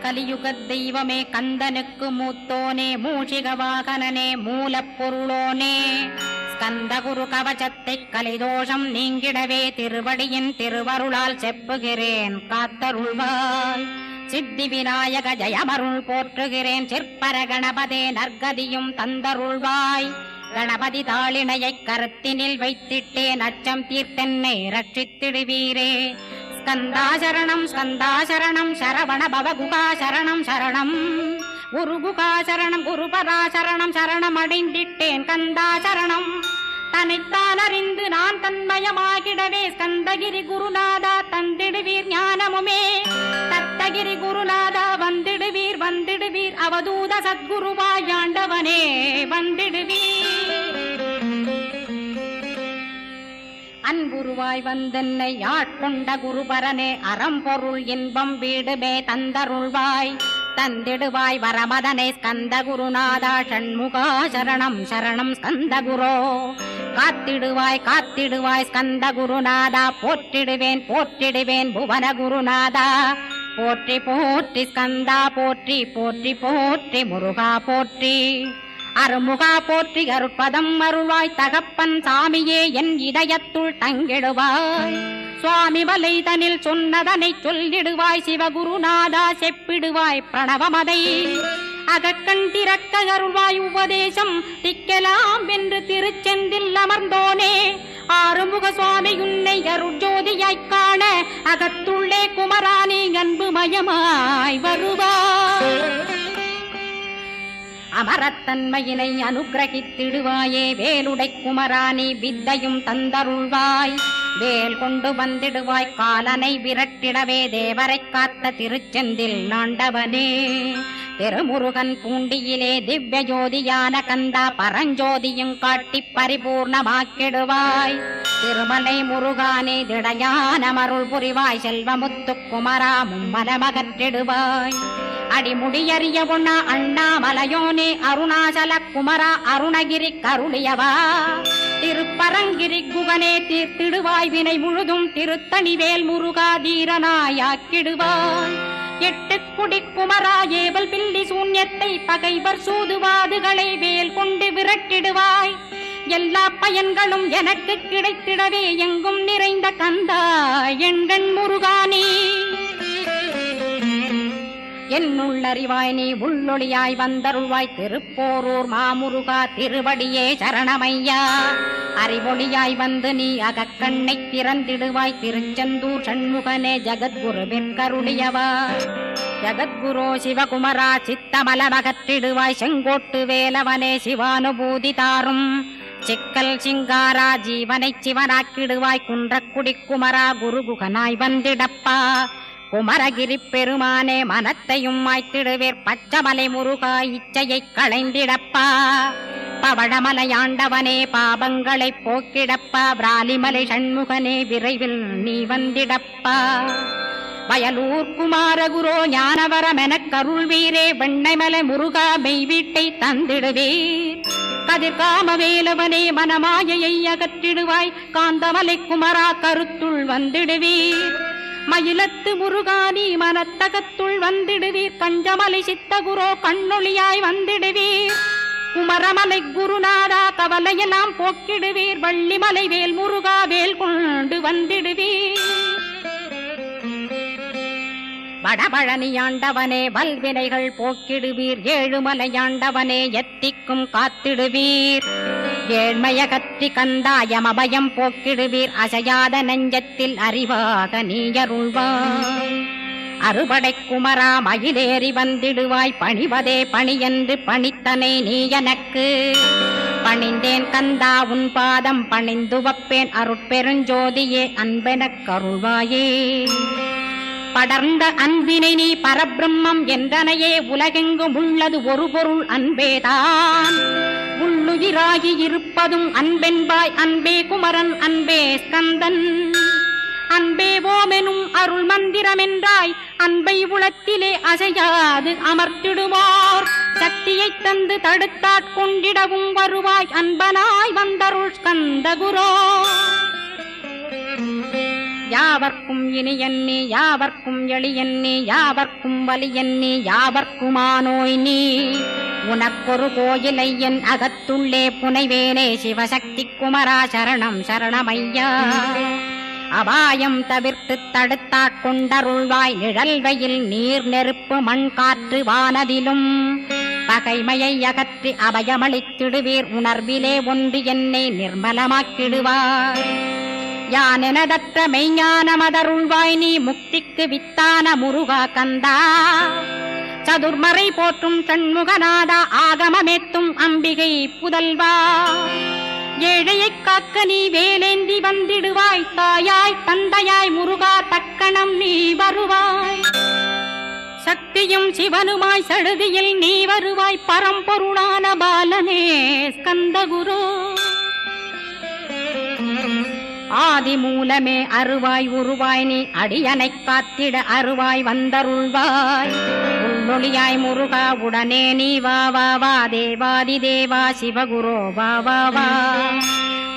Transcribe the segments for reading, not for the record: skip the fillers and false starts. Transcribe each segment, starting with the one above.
கலியுக தெய்வமே கந்தனுக்கு மூத்தோனே மூஷிக வாகனனே மூலப்பொருளோனே ஸ்கந்தகுரு கவசத்தை கலிதோஷம் நீங்கிடவே திருவடியின் திருவருளால் செப்புகிறேன் காத்தருள்வாய். சித்தி விநாயக ஜயமருள் போற்றுகிறேன் சிற்பர கணபதே நற்கதியும் தந்தருள்வாய். கணபதி தாளினையை கருத்தினில் வைத்திட்டேன் அச்சம் தீர்த்தென்னை ரட்சித்திடுவீரே. ஸ்கந்தாசரணம் ஸ்கந்தாசரணம் சரவண பவகுகாசரணம் சரணம் குருகுகாசரணம் குருபராசரணம் சரணம் அடைந்திட்டேன் கந்தாசரணம். தன்னைத்தான் அறிந்து நான் தன்மயமாகிடவே ஸ்கந்தகிரி குருநாதா தந்திடுவீர் ஞானமுமே. தத்தகிரி குருநாதா வந்திடுவீர் வந்திடுவீர் அவதூத சத்குருவாயாண்டவனே வந்திடுவீர். அன்புருவாய் வந்தென்னை ஆட்கொண்ட குருபரனே அறம்பொருள் இன்பம் வீடுமே தந்தருள்வாய். தந்திடுவாய் வரமதனை ஸ்கந்த குருநாதா ஷண்முகா சரணம் சரணம் ஸ்கந்த குரோ. காத்திடுவாய் காத்திடுவாய் ஸ்கந்த குருநாதா போற்றிடுவேன் போற்றிடுவேன் புவன குருநாதா. போற்றி போற்றி ஸ்கந்தா போற்றி போற்றி போற்றி முருகா போற்றி. அருமுகா போற்றி அருட்பதம் அருள்வாய் தகப்பன் சாமியே என் இதயத்துள் தங்கிடுவாய். சுவாமி வலைதனில் சொன்னதனை சொல்லிடுவாய் சிவகுருநாதா செப்பிடுவாய் பிரணவமதை. அகக்கண் திறக்க அருள்வாய் உபதேசம் திக்கலாம் என்று திருச்செந்தில் அமர்ந்தோனே. ஆறுமுக சுவாமி உன்னை அருட்ஜோதியாய்க் காண அகத்துள்ளே குமரானி அன்புமயமாய் வருவாய். அமரத்தன்மையினை அனுகிரகித்திடுவாயே வேலுடை குமராணி வித்தையும் தந்தருள்வாய். வேல் கொண்டு வந்திடுவாய் காலனை விரட்டிடவே தேவரை காத்த திருச்செந்தில் நாண்டவனே. திருமுருகன் பூண்டியிலே திவ்ய ஜோதியான கந்தா பரஞ்சோதியும் காட்டி பரிபூர்ணமாக்கிடுவாய். திருமலை முருகானே திடையான மருள் புரிவாய் செல்வமுத்து குமரா மும்மலமகற்றிடுவாய். அடிமுடியறிய பொண்ணா அண்ணாமலையோனே அருணாசல குமரா அருணகிரி கருளியவா. திருப்பரங்கிரி குகனே தீர்த்திடுவாய் வினை முழுதும் திருத்தணிவேல் முருகா தீரனாயாக்கிடுவாய். எட்டு குடி குமரா ஏவல் பில்லி சூன்யத்தை பகைவர் சூதுவாதுகளை வேல் கொண்டு விரட்டிடுவாய். எல்லா பயன்களும் எனக்கு கிடைத்திடவே எங்கும் நிறைந்த கந்தா எண்கண் முருகானே. என்னுள்ளறிவாய் நீ உள்ளொளியாய் வந்தருள்வாய் திருப்போரூர் மாமுருகா திருவடியே சரணமையா. அறிவொளியாய் வந்து நீ அகக்கண்ணை திறந்திடுவாய் திருச்செந்தூர் சண்முகனே ஜகத்குருவின் கருளியவா. ஜகத்குரோ சிவகுமரா சித்தமலமகற்றிடுவாய் செங்கோட்டு வேலவனே சிவானுபூதி தாரும். சிக்கல் சிங்காரா ஜீவனை சிவனாக்கிடுவாய் குன்றக்குடி குமரா குருகுகனாய் வந்திடப்பா. குமரகிரி பெருமானே மனத்தையும் மாய்த்திடுவேர் பச்சமலை முருகா இச்சையை களைந்திடப்பா. பவழமலையாண்டவனே பாபங்களை போக்கிடப்பா. பிராலிமலை சண்முகனே விரைவில் நீ வந்திடப்பா. வயலூர் குமாரகுரோ ஞானவரமெனக் கருள்வீரே வெண்ணைமலை முருகா மெய் வீட்டை தந்திடுவீர். கதிர்காம வேலவனே மனமாயையை அகற்றிடுவாய் காந்தமலை குமரா கருத்துள் வந்திடுவீர். மயிலத்து முருகானி மனத்தகத்துள் வந்திடுவீர். கஞ்சமலை சித்தகுரோ கண்ணொளியாய் வந்திடுவீர். குமரமலை குருநாதா கவலையெல்லாம் போக்கிடுவீர். வள்ளிமலை வேல் முருகா வேல் கொண்டு வந்திடுவீர். வடபழனியாண்டவனே வல்வினைகள் போக்கிடுவீர். ஏழுமலையாண்டவனே எத்திக்கும் காத்திடுவீர். ஏழ்மையகற்றி கந்தாயம் அபயம் போக்கிடுவீர். அசையாத நெஞ்சத்தில் அறிவாக நீயருள்வாய். அறுபடை குமரா மயிலேறி வந்திடுவாய். பணிவதே பணியென்று பணித்தனை நீ எனக்கு. பணிந்தேன் கந்தா உன் பாதம் பணிந்து வப்பேன் அருட்பெருஞ்சோதியே அன்பெனக் கருள்வாயே. படர்ந்த அன்பினை நீ பரபிரம்மம் என்றனையே உலகெங்கும் உள்ளது ஒரு பொருள் அன்பேதான். உள்ளுயிராகி இருப்பதும் அன்பென்பாய் அன்பே குமரன் அன்பே ஸ்கந்தன். அன்பே ஓமெனும் அருள் மந்திரமென்றாய் அன்பை உளத்திலே அசையாது அமர்த்திடுவார். சக்தியை தந்து தடுத்தாட்கொண்டிடவும் வருவாய் அன்பனாய் வந்தருள் ஸ்கந்த குரோ. யா யாவர்க்கும் இனியன்னி யாவர்க்கும் எளியன்னி யாவர்க்கும் வலியன்னி யாவர்க்குமானோய் நீ உனக்கொரு கோயிலை என் அகத்துள்ளே புனைவேனே சிவசக்தி குமரா சரணம் சரணமையா அபாயம் தவிர்த்து தடுத்தாட்கொண்டருள்வாய் நிழல் வெயில் நீர் நெருப்பு மண் காற்று வானதிலும் பகைமையை அகற்றி அபயமளித்திடுவீர் உணர்விலே ஒன்று என்னை நிர்மலமாக்கிடுவார் யானெனதற்ற மெய்ஞானமதருள்வாய் நீ முக்திக்கு வித்தான முருகா கந்தா சதுர்மறை போற்றும் சண்முகநாதா ஆகமமேத்தும் அம்பிகை புதல்வா ஏழையை காக்க நீ வேலேந்தி வந்திடுவாய் தாயாய் தந்தையாய் முருகா தக்கணம் நீ வருவாய் சக்தியும் சிவனுமாய் சடுதியில் நீ வருவாய் பரம்பொருளான பாலனே ஸ்கந்தகுரு ஆதி மூலமே அருவாய் உருவாய் நீ அடியனை காத்திட அருவாய் வந்தருள்வாய் உள்ளொளியாய் முருகா உடனே நீ வா வா வா தேவாதி தேவா சிவகுரோ வா வா வா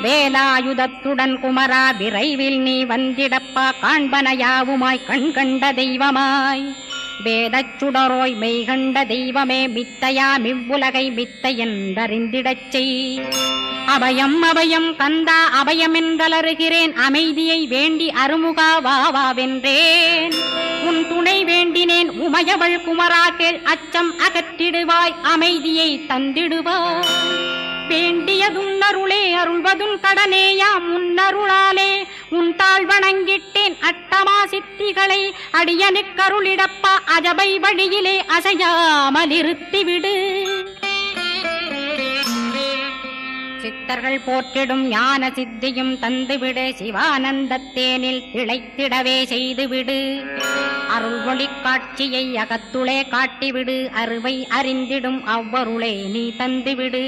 வேலாயுதத்துடன் குமரா விரைவில் நீ வந்திடப்பா காண்பன யாவுமாய் கண் கண்ட தெய்வமாய் வேதச் சுடரோய் மெய்கண்ட தெய்வமே மித்தையா மிவ்வுலகை மித்தை என்றறிந்திடச் செய் அபயம் அபயம் கந்தா அபயம் என்றலறுகிறேன் அமைதியை வேண்டி அருமுகா வாவென்றேன் உன் துணை வேண்டினேன் உமையவள் குமரா கேள் அச்சம் அகற்றிடுவாய் அமைதியை தந்திடுவாய் வேண்டியதும் அருளே அருள்வதும் கடனேயா முன்னருளாலே உன் தாழ் வணங்கிட்டேன் அட்டமா சித்திகளை அடியனுக்கருளிடப்பா அஜபை வழியிலே அசையாமல் இருத்திவிடு சித்தர்கள் போற்றிடும் ஞான சித்தியும் தந்துவிடு சிவானந்தத்தேனில் திளைத்திடவே செய்துவிடு அருள் ஒளி காட்சியை அகத்துளே காட்டிவிடு அருவை அறிந்திடும் அவ்வருளே நீ தந்துவிடு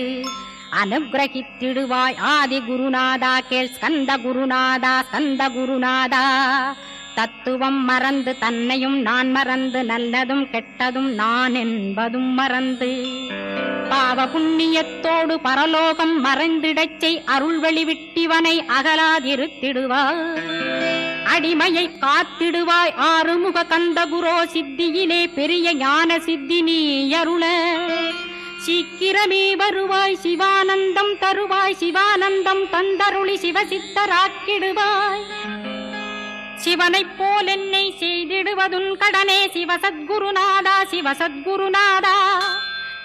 அனுகிரகித்திடுவாய் ஆதி குருநாதா கேள் ஸ்கந்த குருநாதா ஸ்கந்த குருநாதா தத்துவம் மறந்து தன்னையும் நான் மறந்து நல்லதும் கெட்டதும் நான் என்பதும் மறந்து பாவ புண்ணியத்தோடு பரலோகம் மறைந்திடச்சை அருள் வெளிவிட்டிவனை அகலாதிருத்திடுவாய் அடிமையை காத்திடுவாய் ஆறுமுக கந்தகுரோ சித்தியிலே பெரிய ஞான சித்தி நீ அருள சீக்கிரமே வருவாய் சிவானந்தம் தருவாய் சிவானந்தம் தந்தருளி சிவசித்தராக்கிடுவாய் சிவனைப் போல் என்னை செய்திடுவதுன் கடனே சிவசத்குருநாதா சிவசத்குருநாதா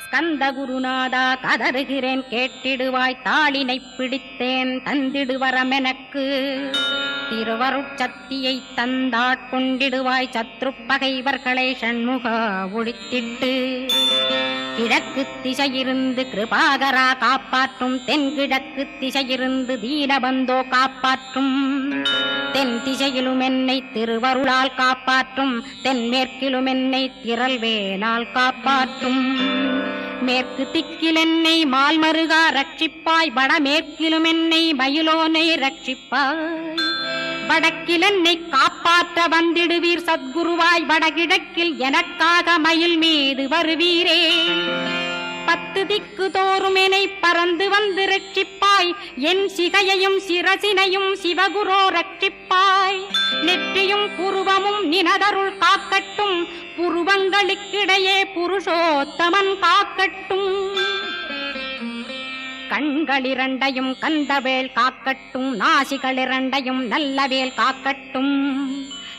ஸ்கந்த குருநாதா கதறுகிறேன் கேட்டிடுவாய் தாளினை பிடித்தேன் தந்திடுவரமெனக்கு திருவருட்சக்தியை தந்தாட்கொண்டிடுவாய் சத்ரு பகைவர்களை ஷண்முகா ஒழித்திட்டு கிழக்கு திசையிருந்து கிருபாகரா காப்பாற்றும் தென்கிழக்கு திசையிருந்து தீனபந்தோ காப்பாற்றும் தென் திசையிலும் என்னை திருவருளால் காப்பாற்றும் தென்மேற்கிலும் என்னை திரள்வேலால் காப்பாற்றும் மேற்கு திக்கில் என்னை மால்மருகா ரட்சிப்பாய் வடமேற்கிலும் என்னை மயிலோனை ரட்சிப்பாய் வடக்கில் என்னை காப்பாற்ற வந்திடுவீர் சத்குருவாய் வடகிழக்கில் எனக்காக மயில் மீது வருவீரே 10 திக்கு தோறும் என்னை பறந்து வந்து ரட்சிப்பாய் என் சிகையையும் சிரசினையும் சிவகுரோ ரட்சிப்பாய் நெற்றியும் புருவமும் நினதருள் காக்கட்டும் புருவங்களுக்கிடையே புருஷோத்தமன் காக்கட்டும் கண்களிரண்டையும் கந்தவேல் காக்கட்டும் நாசிகளிரண்டையும் நல்லவேல் காக்கட்டும்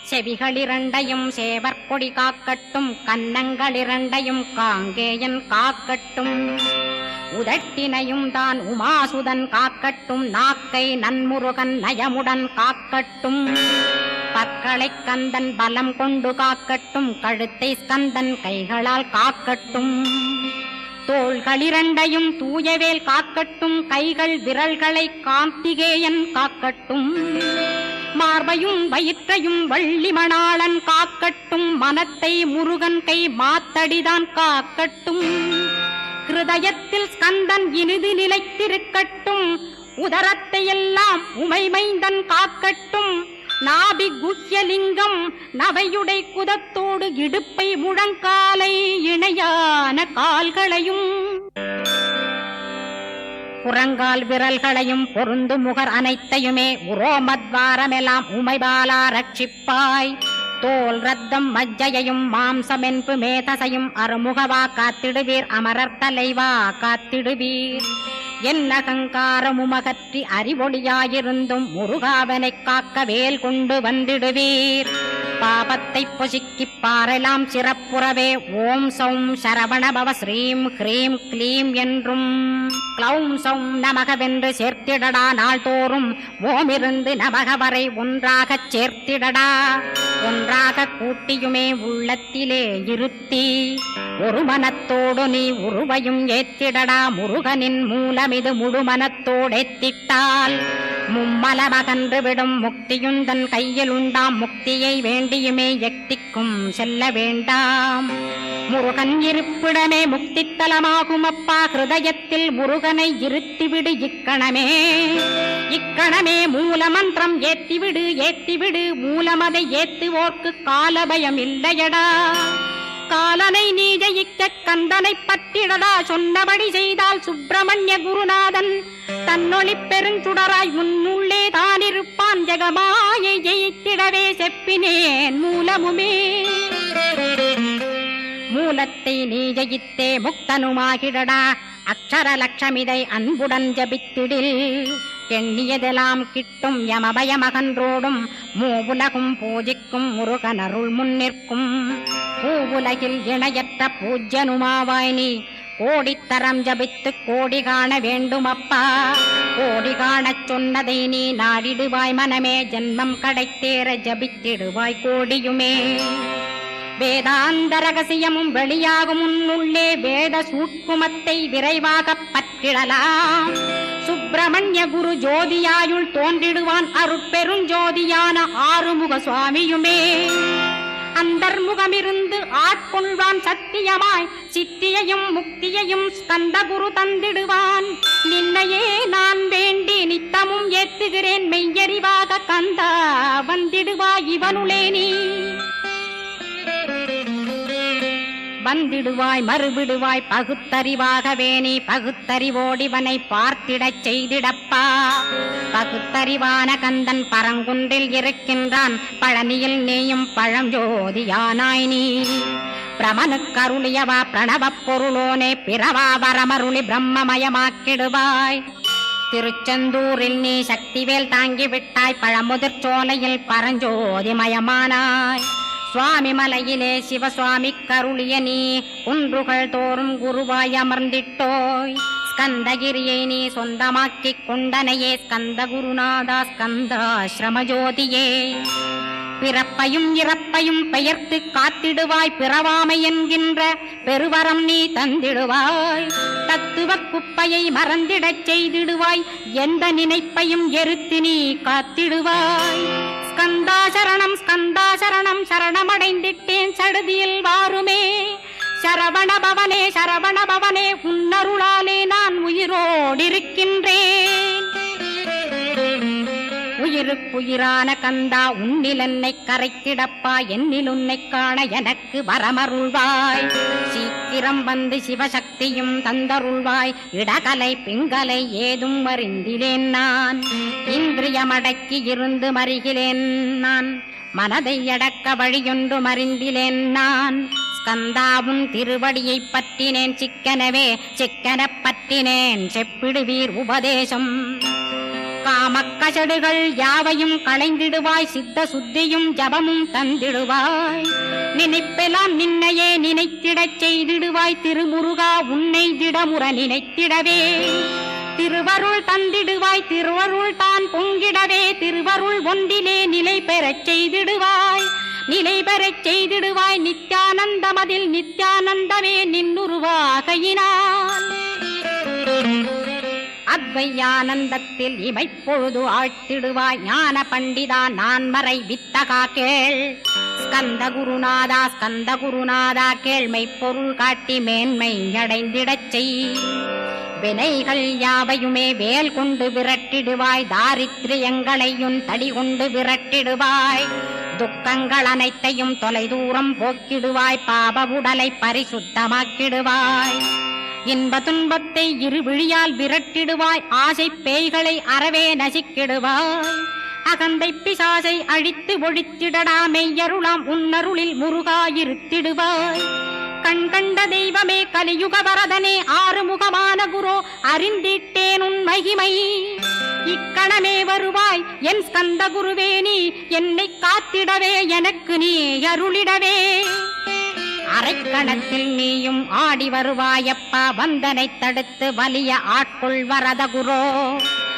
செவிகளிரண்டையும் சேவற்கொடி காக்கட்டும் கன்னங்களிரண்டையும் காங்கேயன் காக்கட்டும் உதட்டினையும் தான் உமாசுதன் காக்கட்டும் நாக்கை நன்முருகன் நயமுடன் காக்கட்டும் பற்களை கந்தன் பலம் கொண்டு காக்கட்டும் கழுத்தை ஸ்கந்தன் கைகளால் காக்கட்டும் தோள்களிரண்டையும் தூயவேல் காக்கட்டும் கைகள் விரல்களை கார்த்திகேயன் காக்கட்டும் மார்பையும் வயிற்றையும் வள்ளி மணாளன் காக்கட்டும் மனத்தை முருகன் கை மாத்தடிதான் காக்கட்டும் ஹிருதயத்தில் ஸ்கந்தன் இனிது நிலைத்திருக்கட்டும் உதரத்தை எல்லாம் உமைமைந்தன் காக்கட்டும் நாபி குஹ்யலிங்கம் நவையுடை குதத்தோடு இடுப்பை முழங்காலை இணையான கால்களையும் புறங்கால் விரல்களையும் பொருந்து முகர் அனைத்தையுமே உரோமத்வாரமெல்லாம் உமைபாலா ரட்சிப்பாய். தோல் ரத்தம் மஜ்ஜையையும் மாம்சமென்பு மேதசையும் அருமுகவா காத்திடுவீர். அமரர் தலைவா காத்திடுவீர். என் அகங்காரமுமகற்றி அறிவொளியாயிருந்தும் முருகாவனைக் காக்க வேல் கொண்டு வந்திடுவீர். பாபத்தை பொசுக்கிப் பாரெலாம் சிறப்புறவே ஓம் சௌம் சரவணபவ ஸ்ரீம் ஹ்ரீம் க்ளீம் என்றும் க்ளௌம் சௌம் நமகவென்று சேர்த்திடடா. நாள்தோறும் ஓமிருந்து நமக வரை ஒன்றாகச் சேர்த்திடடா. ஒன்றாக கூட்டியுமே உள்ளத்திலே இருத்தி ஒரு மனத்தோடு நீ உருவையும் ஏத்திடடா. முருகனின் மூலமிது முழு மனத்தோடேத்திட்டால் மும்மலமகன்று விடும். முக்தியுந்தன் கையில் உண்டாம். முக்தியை வேண்டியுமே எக்திக்கும் செல்ல வேண்டாம். முருகன் இருப்பிடமே முக்தித்தலமாகும் அப்பா. ஹிருதயத்தில் முருகனை இருத்திவிடு இக்கணமே. இக்கணமே மூலமந்திரம் ஏத்திவிடு ஏத்திவிடு. மூலமதை ஏத்துவோர்க்கு காலபயம் இல்லையடா. காலனை நீ ஜெயிக்க கந்தனை பற்றிடடா. சொன்னபடி செய்தால் சுப்பிரமணிய குருநாதன் தன்னொளி பெருஞ்சுடராய் முன்னுள்ளே தானிருப்பான். ஜெகமாயை ஜெயித்திடவே செப்பினேன் மூலமுமே. மூலத்தை நீ ஜெயித்தே முக்தனுமாகிடடா. அக்ஷர லட்சமிதை அன்புடன் ஜபித்திடில் எண்ணியதெல்லாம் கிட்டும். யமபயமகன்றோடும் மூவுலகும் பூஜிக்கும் முருகனருள் முன்னிற்கும். பூவுலகில் இணையற்ற பூஜ்யனுமாவாய் நீ. கோடித்தரம் ஜபித்து கோடி காண வேண்டுமப்பா. கோடி காணச் சொன்னதை நீ நாடிடுவாய் மனமே. ஜென்மம் கடைத்தேற ஜபித்திடுவாய் கோடியுமே. வேதாந்த ரகசியமும் வெளியாகும் உன்னுள்ளே. வேத சூட்குமத்தை விரைவாகப் பற்றிடலாம். சுப்பிரமணிய குரு ஜோதியாயுள் தோன்றிடுவான். அருட்பெருஞ்சோதியான ஆறுமுக சுவாமியுமே. அந்தர்முகமிருந்து ஆட்கொள்வான் சத்தியமாய். சித்தியையும் முக்தியையும் ஸ்கந்த குரு தந்திடுவான். நின்னையே நான் வேண்டி நித்தமும் ஏத்துகிறேன் மெய்யறிவாக. கந்தா வந்திடுவாய் இவனுளே நீ. வந்திடுவாய் மறுவிடுவாய் பகுத்தறிவாகவே நீ. பகுத்தறிவோடிவனை பார்த்திடச் செய்திடப்பா. பகுத்தறிவான கந்தன் பரங்குன்றில் இருக்கின்றான். பழனியில் நீயும் பழஞ்சோதியானாய் நீ. பிரமனுக்கருளியவா பிரணவப் பொருளோனே. பிறவா வரமருளி பிரம்மமயமாக்கிடுவாய். திருச்செந்தூரில் நீ சக்திவேல் தாங்கிவிட்டாய். பழமுதிர் சோலையில் பரஞ்சோதிமயமானாய். சுவாமி மலையிலே சிவசுவாமி கருளிய நீ. குன்றுகள் தோறும் குருவாய் அமர்ந்திட்டோய். ஸ்கந்தகிரியை நீ சொந்தமாக்கிக் கொண்டனையே. ஸ்கந்த குருநாதா ஸ்கந்தாஸ்ரமஜோதியே. பிறப்பையும் இறப்பையும் பெயர்த்து காத்திடுவாய். பிறவாமை என்கின்ற பெருவரம் நீ தந்திடுவாய். தத்துவ குப்பையை மறந்திடச் செய்திடுவாய். எந்த நினைப்பையும் எரித்து நீ காத்திடுவாய். ஸ்கந்தா சரணம் ஸ்கந்தா சரணம். சரணமடைந்திட்டேன் சடுதியில் வாருமே. சரவண பவனே சரவண பவனே. உன்னருளாலே நான் உயிரோடிருக்கின்றேன். உயிருக்குயிரான கந்தா உன்னில் என்னை கரைத்திடப்பா. என்னில் உன்னை காண எனக்கு வரமருள்வாய். சீக்கிரம் வந்து சிவசக்தியும் தந்தருள்வாய். இடகலை பிங்கலை ஏதும் அறிந்திலேன் நான். இந்திரியமடக்கி இருந்து மறிகிலேன் நான். மனதை அடக்க வழியொன்று மறிந்திலேன் நான். ஸ்கந்தாவும் திருவடியை பற்றினேன் சிக்கனவே. சிக்கனப் பற்றினேன் செப்பிடுவீர் உபதேசம். காமக்கசடுகள் யாவையும் களைந்திடுவாய். சித்த சுத்தியும் ஜபமும் தந்திடுவாய். நினைப்பெல்லாம் நின்னையே நினைத்திடச் செய்திடுவாய். திருமுருகா உன்னை திடமுற நினைத்திடவே திருவருள் தந்திடுவாய். திருவருள் தான் பொங்கிடவே திருவருள் ஒன்றிலே நிலை பெறச் செய்திடுவாய். நிலை பெறச் செய்திடுவாய். நித்யானந்தமதில் நித்யானந்தமே நின்னுருவாகையினால். அத்வையானந்தத்தில் இமைப்பொழுது ஆழ்த்திடுவாய். ஞான பண்டிதா நான் மறை வித்தகா கேள். ஸ்கந்த குருநாதா கேள்மை பொருள் காட்டி மேன்மை அடைந்திடச் செய். வினைகள் யாவையுமே வேல் கொண்டு விரட்டிடுவாய். தாரித்ரியங்களையும் தடி கொண்டு விரட்டிடுவாய். துக்கங்கள் அனைத்தையும் தொலை தூரம் போக்கிடுவாய். பாப உடலை பரிசுத்தமாக்கிடுவாய். இன்ப துன்பத்தை இருவிழியால் விரட்டிடுவாய். ஆசை பேய்களை அறவே நசிக்கிடுவாய். அகந்தை பிசாசை அழித்து ஒழித்திடடா. மெய்யருளாம் உன்னருளில் முருகாயிருத்திடுவாய். கண் கண்ட தெய்வமே கலியுக வரதனே ஆறுமுகமான குரோ அறிந்திட்டேன் உன் மகிமை. இக்கணமே வருவாய் என் ஸ்கந்த குருவே. நீ என்னை காத்திடவே எனக்கு நீ அருளிடவே. அரைக்கணத்தில் நீயும் ஆடி வருவாயப்பா. வந்தனை தடுத்து வலிய ஆட்கொள் வரத குரோ.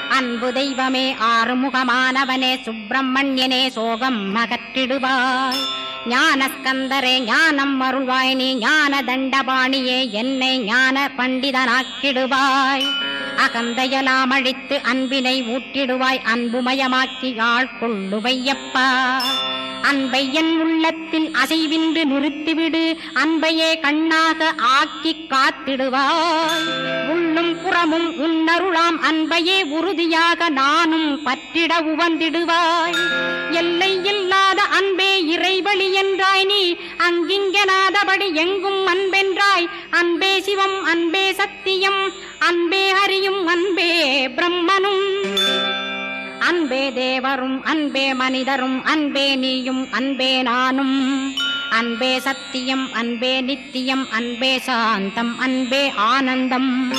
அன்பு தெய்வமே ஆறுமுகமானவனே சுப்பிரமணியனே சோகம் அகற்றிடுவாய். ஞானஸ்கந்தரே ஞானம் அருள்வாய். நீ ஞான தண்டபாணியே என்னை ஞான பண்டிதனாக்கிடுவாய். அகந்தையலாம் அழித்து அன்பினை ஊட்டிடுவாய். அன்புமயமாக்கி ஆட்கொள்ளுவையப்பா. அன்பை என் உள்ளத்தில் அசைவின்று நிறுத்திவிடு. அன்பையே கண்ணாக ஆக்கி காத்திடுவாய். உள்ளும் புறமும் உன்னருளாம் அன்பையே உறுதியாக நானும் பற்றிட உவந்திடுவாய். எல்லை இல்லாத அன்பே இறைவழி என்றாய். நீ அங்கிங்கனாதபடி எங்கும் அன்பென்றாய். அன்பே சிவம் அன்பே சத்தியம் அன்பே ஹரியும் அன்பே பிரம்மனும். அன்பே தேவரும் அன்பே மனிதரும் அன்பே நீயும் அன்பே நானும். அன்பே சத்தியம் அன்பே நித்தியம் அன்பே சாந்தம் அன்பே ஆனந்தம்.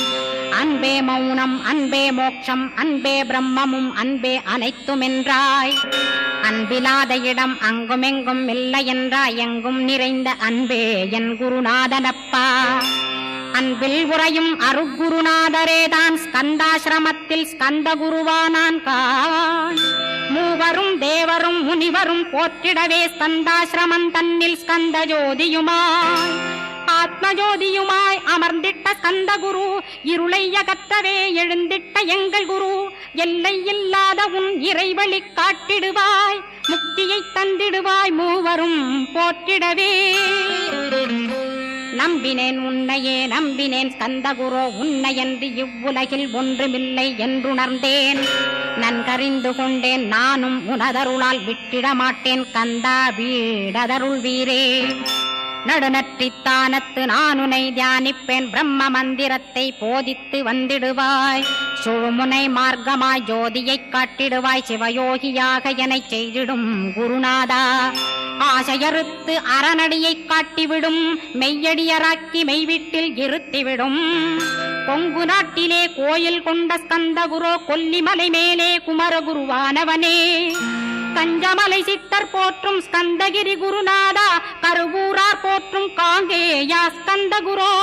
அன்பே மௌனம் அன்பே மோட்சம் அன்பே பிரம்மமும் அன்பே அனைத்துமென்றாய். அன்பிலாத இடம் அங்குமெங்கும் இல்லை என்றாய். எங்கும் நிறைந்த அன்பே என் குருநாதனப்பா. அன்பில் உறையும் அருகுருநாதரேதான் ஸ்கந்தாசிரமத்தில் ஸ்கந்த குருவானான் கான். மூவரும் தேவரும் முனிவரும் போற்றிடவே ஸ்கந்தாசிரமம் தன்னில் ஸ்கந்த ஜோதியுமாய் ஆத்மஜோதியுமாய் அமர்ந்திட்ட ஸ்கந்த குரு. இருளை அகற்றவே எழுந்திட்ட எங்கள் குரு. எல்லை இல்லாத உன் இறைவழி காட்டிடுவாய். முக்தியை தந்திடுவாய் மூவரும் போற்றிடவே. நம்பினேன் உன்னையே நம்பினேன் ஸ்கந்தகுரோ. உன்னையன்றி இவ்வுலகில் ஒன்றுமில்லை என்றுணர்ந்தேன். நன்கறிந்து கொண்டேன் நானும் உனதருளால் விட்டிட மாட்டேன். கந்தா வீடதருள் வீரே. நடுநற்றித்தானத்து நான் உனை தியானிப்பேன். பிரம்ம மந்திரத்தை போதித்து வந்திடுவாய். சுழுமுனை மார்க்கமாய் ஜோதியைக் காட்டிடுவாய். சிவயோகியாக எனச் செய்திடும் குருநாதா. ஆசையறுத்து அறநடியை காட்டிவிடும். மெய்யடியராக்கி மெய்வீட்டில் இருத்திவிடும். கொங்கு நாட்டிலே கோயில் கொண்ட ஸ்கந்தகுரோ. கொல்லிமலை மேலே குமரகுருவானவனே. கஞ்சமலை சித்தர் போற்றும் ஸ்கந்தகிரி குருநாதா. கருவூரார் போற்றும் காங்கேயா ஸ்கந்தகுரோ.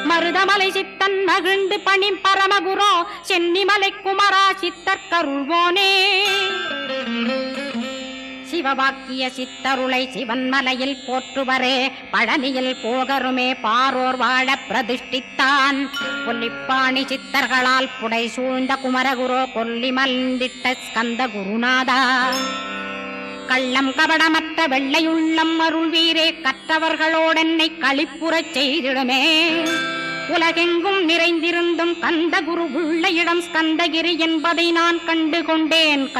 மருதமலை சித்தன் மகிழ்ந்து பணி பரமகுரோ. சென்னிமலை குமரா சித்தர் கருள்வோனே. சிவவாக்கிய சித்தருளை சிவன்மலையில் போற்றுவரே. பழனியில் போகருமே பாரோர் வாழ பிரதிஷ்டித்தான். கொல்லிப்பாணி சித்தர்களால் புடை சூழ்ந்த குமரகுரோ. கொல்லி மல்ந்திட்ட ஸ்கந்த குருநாதா. கள்ளம் கபடமற்ற வெள்ளையுள்ளம் அருள் வீரே. கற்றவர்களோடென்னை களிப்புறச் செய்திடுமே. உலகெங்கும் நிறைந்திருந்தும் கந்த குரு உள்ள இடம் ஸ்கந்தகிரி என்பதை நான் கண்டுகொண்டேன்.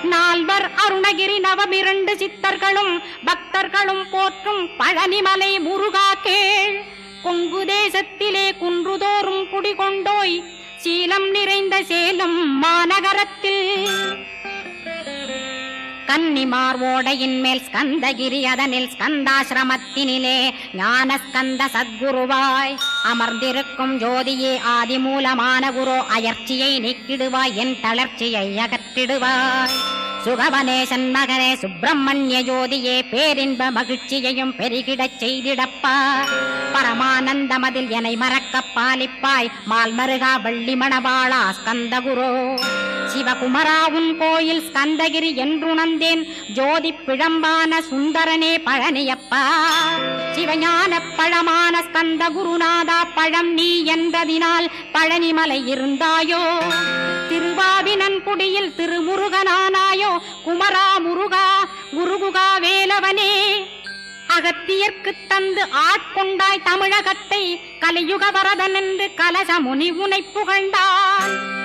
நால்வர் அருணகிரி நவமிரண்டு சித்தர்களும் பக்தர்களும் போற்றும் பழனிமலை முருகா கேள். கொங்கு தேசத்திலே குன்றுதோறும் குடிகொண்டோய். சீலம் நிறைந்த சேலம் மாநகரத்தில் கன்னிமார் ஓடையின் மேல் ஸ்கந்தகிரி. அதனில் ஸ்கந்தாசிரமத்தினிலே ஞான ஸ்கந்த சத்குருவாய் அமர்ந்திருக்கும் ஜோதியே. ஆதிமூலமான குரு அயற்சியை நீக்கிடுவாய். என் தளர்ச்சியை அகற்றிடுவாய். சுகவனேசன் மகனே சுப்பிரமணிய ஜோதியே. பேரின்ப மகிழ்ச்சியையும் பெருகிடச் செய்திடப்பா. பரமானந்தமதில் என்னை மறக்க பாலிப்பாய். மால்மருகா வள்ளி மணவாளா ஸ்கந்தகுரோ. சிவகுமரா உன் கோயில் ஸ்கந்தகிரி என்றுணர்ந்தேன். ஜோதி பிழம்பான சுந்தரனே பழனியப்பா. சிவஞான பழமான ஸ்கந்த குருநாதா. பழம் நீ என்றதினால் பழனிமலை இருந்தாயோ. திருவாவினன் குடியில் திருமுருகனானாயோ. குமரா முருகா குருகுகா வேலவனே. அகத்தியர்க்கு தந்து ஆட்கொண்டாய் தமிழகத்தை. 「か கலியுக வரதன் என்று கலசமுனி உனை புகழ்ந்தான். ら த ね ன் று கலசமுனி உனை புகழ்ந்தான். கலியுக வரதன் என்று கலசமுனி உனை புகழ்ந்தான். கலியுக வரதன் என்று கலசமுனி உனை புகழ்ந்தான்.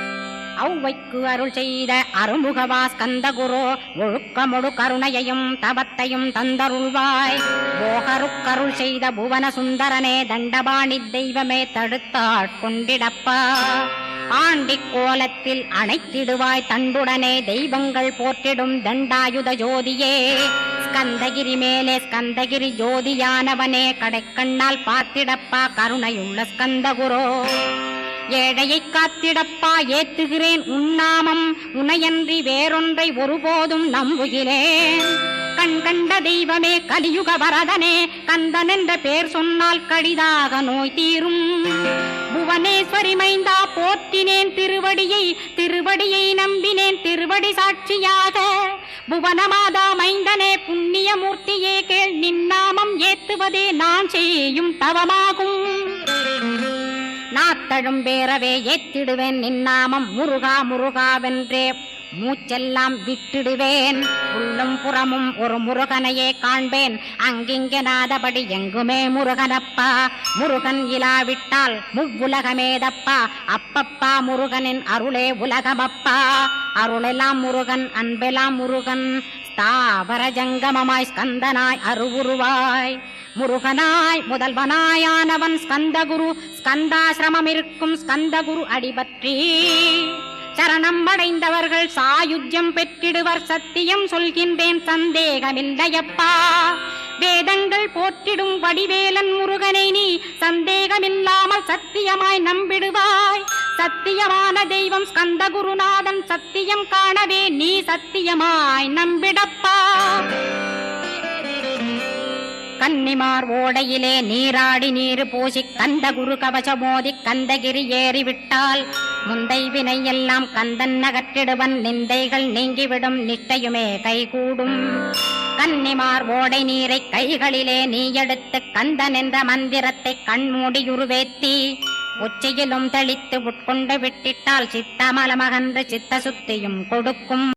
ஔவைக்கு அருள் செய்த அருமுகவா ஸ்கந்தகுரு ஒழுக்கமொடு கருணையையும் தவத்தையும் தந்தருள்வாய். போகருக்கருள் செய்த புவன சுந்தரனே தண்டபாணி தெய்வமே தடுத்தாட்கொண்டிடப்பா. ஆண்டி கோலத்தில் அணைத்திடுவாய் தண்டுடனே தெய்வங்கள் போற்றிடும் தண்டாயுத ஜோதியே. ஸ்கந்தகிரி மேலே ஸ்கந்தகிரி ஜோதியானவனே கடைக்கண்ணால் பார்த்திடப்பா கருணையுள்ள ஸ்கந்தகுரு. ஏழையை காத்திடப்பா ஏத்துகிறேன் உன்னாமம் உனையன்றி வேறொன்றை ஒருபோதும் நம்புகிறேன். கண் கண்ட தெய்வமே கலியுக வரதனே கந்தன் என்ற பேர் சொன்னால் கடிதாக நோய் தீரும். புவனேஸ்வரி மைந்தா போற்றினேன் திருவடியை நம்பினேன் திருவடி சாட்சியாக. புவனமாதா மைந்தனே புண்ணியமூர்த்தியே கேள் நின்னாமம் ஏத்துவதே நான் செய்யும் தவமாகும். நாத்தழும் பேரவே ஏத்திடுவேன் நின்னாமம் முருகா முருகாவென்றே மூச்செல்லாம் விட்டிடுவேன். உள்ளும் புறமும் ஒரு முருகனையே காண்பேன் அங்கிங்கனாதபடி எங்குமே முருகனப்பா. முருகன் இலாவிட்டால் முவ்வுலகமேதப்பா. அப்பப்பா முருகனின் அருளே உலகமப்பா. அருளெல்லாம் முருகன் அன்பெல்லாம் முருகன் ஸ்தாவர ஜங்கமமாய் ஸ்கந்தனாய் அருவுருவாய். முருகனாய் முதல்வனாயானவன் ஸ்கந்தகுரு. ஸ்கந்தாசிரமம் இருக்கும் ஸ்கந்தகுரு அடிபற்றி சரணம் அடைந்தவர்கள் சாயுஜ்யம் பெற்றிடுவர். சத்தியம் சொல்கின்றேன் சந்தேகமில்லையப்பா. வேதங்கள் போற்றிடும் வடிவேலன் முருகனை நீ சந்தேகமில்லாமல் சத்தியமாய் நம்பிடுவாய். சத்தியமான தெய்வம் ஸ்கந்தகுருநாதன் சத்தியம் காணவே நீ சத்தியமாய் நம்பிடப்பா. கன்னிமார் ஓடையிலே நீராடி நீர் பூசி கந்தகுரு கவசமோதி கந்தகிரி ஏறிவிட்டால் முந்தை வினை எல்லாம் கந்தன் நகற்றிடுவன். நிந்தைகள் நீங்கிவிடும் நிஷ்டையுமே கைகூடும். கன்னிமார் ஓடை நீரை கைகளிலே நீ எடுத்து கந்தன் என்ற மந்திரத்தை கண்மூடியுருவேத்தி உச்சியிலும் தெளித்து உட்கொண்டு விட்டிட்டால் சித்தமலமகன்று சித்த சுத்தியும் கொடுக்கும்.